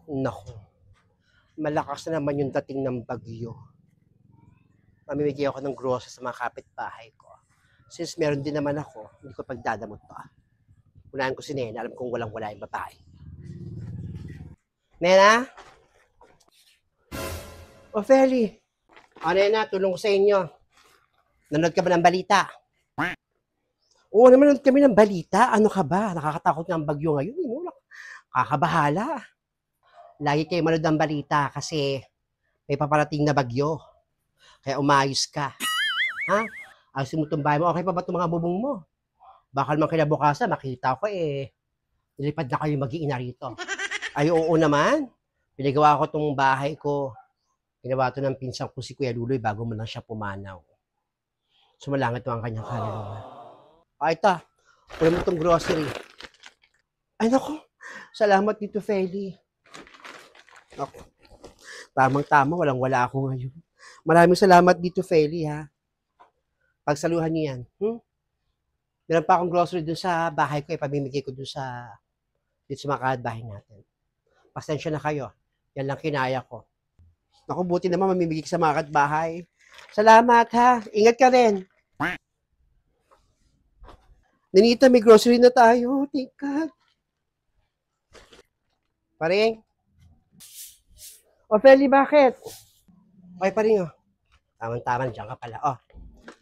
Naku, malakas na naman yung dating ng bagyo. Mamimigay ako ng groceries sa mga kapitbahay ko. Since meron din naman ako, hindi ko pagdadamot pa. Unahan ko si Nena, alam kong walang-wala yung babae. Nena? O, Feli. O, Nena, tulong ko sa inyo. Nanood ka ba ng balita? Oo naman, nanood kami ng balita. Ano ka ba? Nakakatakot na ang bagyo ngayon. Kakabahala. Lagi kayo manood ng balita kasi may paparating na bagyo. Kaya umayos ka. Ha? Ayusin mo itong bahay mo. Okay pa ba itong mga bubong mo? Baka naman kinabukasan, makita ko nilipad na kayo mag-iina rito. Ay, oo naman. Pinagawa ko itong bahay ko. Ginawa ito ng pinsang ko si Kuya Luloy bago mo lang siya pumanaw. Sumalangit mo ang kanyang kaluluwa. Ay, ito. Kunin mo itong grocery. Ay, naku. Salamat dito, Feli. Naku. Tamang-tama, walang-wala ako ngayon. Maraming salamat dito, Feli, ha. Pagsaluhan niyo yan. Meron pa akong grocery dun sa bahay ko, ipamimigay ko dun dito sa mga kabahay natin. Pasensya na kayo. Yan lang kinaya ko. Naku, buti naman mamimigay ka sa mga bahay. Salamat, ha. Ingat ka rin. Nanita, may grocery na tayo. Thank God. Paring? O, Feli, bakit? Okay, paring, oh. Tamang-tama, dyan ka pala. Oh,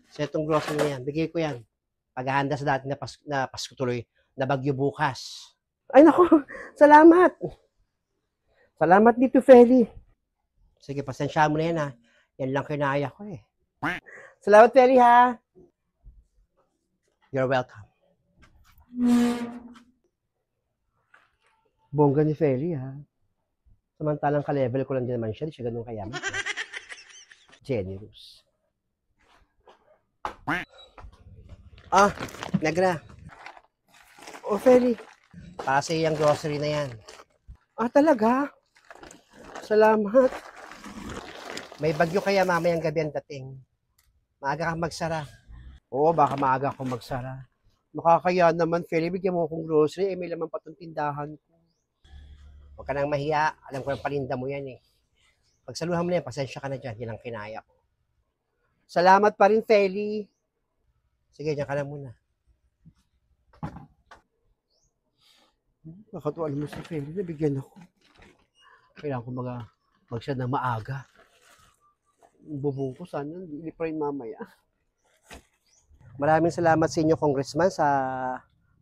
so itong grocery na yan, bigay ko yan. Paghahanda sa dati na Pasko tuloy, na bagyo bukas. Ay, naku, salamat. Salamat dito, Feli. Sige, pasensya mo na yan, ha. Yan lang kinaya ko, eh. Salamat, Feli, ha. You're welcome. Bongga ni Feli, ha. Samantalang ka-level ko lang din naman siya, di siya ganun kayaman. Generous. Ah, Nagra. O, Feli. Pasa yung grocery na yan. Ah, talaga? Salamat. May bagyo kaya mamayang gabi ang dating. Maaga kang magsara. Oo, baka maaga akong magsara. Makakaya naman, Feli, bigyan mo akong grocery. May laman pa itong tindahan ko. Huwag ka nang mahiya. Alam ko yung palinda mo yan, eh. Pagsaluhan mo na yan, pasensya ka na dyan. Yan ang kinaya ko. Salamat pa rin, Feli. Sige, dyan ka na muna. Nakatuwa mo si Feli, nabigyan ako. Kailangan ko magsya na maaga. Bubong ko, sana hindi pa rin mamaya. Maraming salamat sa inyo, Congressman, sa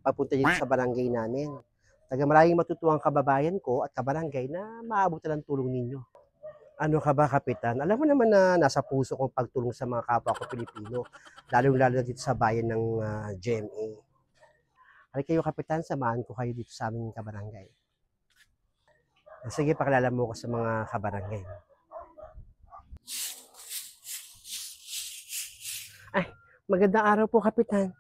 papunta dito sa barangay namin. Maraming matutuwang kababayan ko at kabarangay na maabutan ng tulong ninyo. Ano ka ba, Kapitan? Alam mo naman na nasa puso kong pagtulong sa mga kapwa ko Pilipino, lalong-lalo na dito sa bayan ng GMA. Halika kayo, Kapitan, samahan ko kayo dito sa aming kabarangay. Sige, pakilala mo ko sa mga kabarangay. Ay, magandang araw po, Kapitan.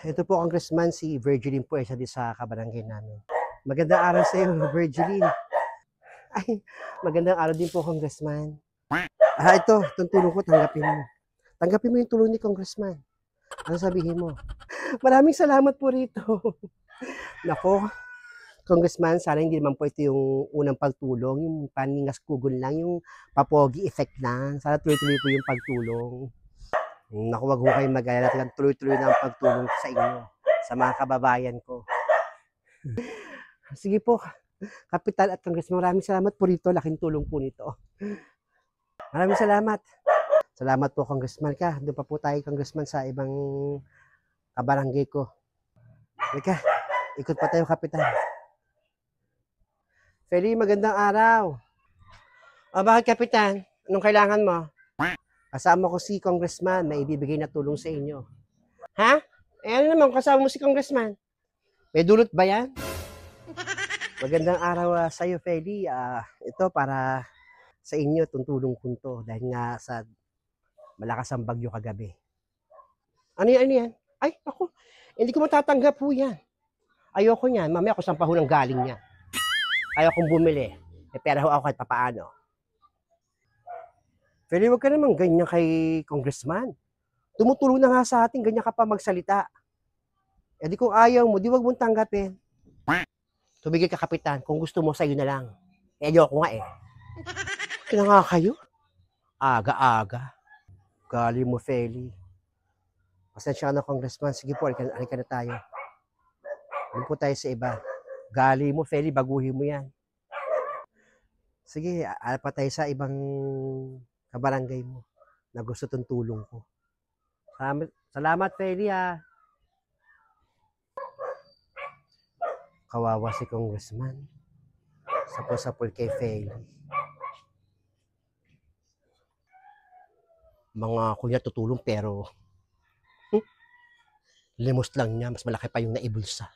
Ito po, Congressman, si Virgilin po, isa din sa kabarangay namin. Magandang araw sa iyo, Virgilin. Ay, magandang araw din po, Congressman. Itong tulong ko, tanggapin mo. Tanggapin mo yung tulong ni Congressman. Ano sabihin mo? Maraming salamat po rito. Nako, Congressman, sana hindi naman po ito yung unang pagtulong, yung paningas kugol lang, yung papogi effect lang. Sana tuloy-tuloy po yung pagtulong. Naku, wag ho kayong mag-alala. Tuloy-tuloy na ang pagtulong sa inyo, sa mga kababayan ko. Sige po, Kapitan at Congressman, maraming salamat po rito. Laking tulong po nito. Maraming salamat. Salamat po, Congressman ka. Doon pa po tayo, Congressman, sa ibang kabarangay ko. Halika, ikot pa tayo, Kapitan. Feli, magandang araw. O, bakit, Kapitan? Anong kailangan mo? Kasama ko si Congressman, may ibibigay na tulong sa inyo. Ha? Ano naman, kasama mo si Congressman? May dulot ba yan? Magandang araw sa iyo, Feli. Ito para sa inyo, itong tulong ko to. Dahil nga sa malakas ang bagyo kagabi. Ano yan? Ay, ako, hindi ko matatanggap po yan. Ayoko niyan. Mamaya ako saan pa ho nang galing niya. Ayokong bumili. Pera ho ako kahit papaano. Feli, huwag ka naman ganyan kay Congressman. Tumutulong na nga sa atin, ganyan ka pa magsalita. E di kung ayaw mo, di wag mong tanggapin. Tumigil ka, Kapitan. Kung gusto mo, sa'yo na lang. Eh, ayoko nga eh. Kaya nga kayo. Aga-aga. Gali mo, Feli. Pasensya ka na, Congressman. Sige po, halika na tayo. Doon po tayo sa iba. Gali mo, Feli, baguhin mo yan. Sige, pa tayo sa ibang kabarangay mo na gusto tong tulong ko. Salamat, Feli, ha. Kawawa si Congressman. Sapol-sapol kay Feli. Mga kunya tutulong pero limos lang niya. Mas malaki pa yung naibulsa.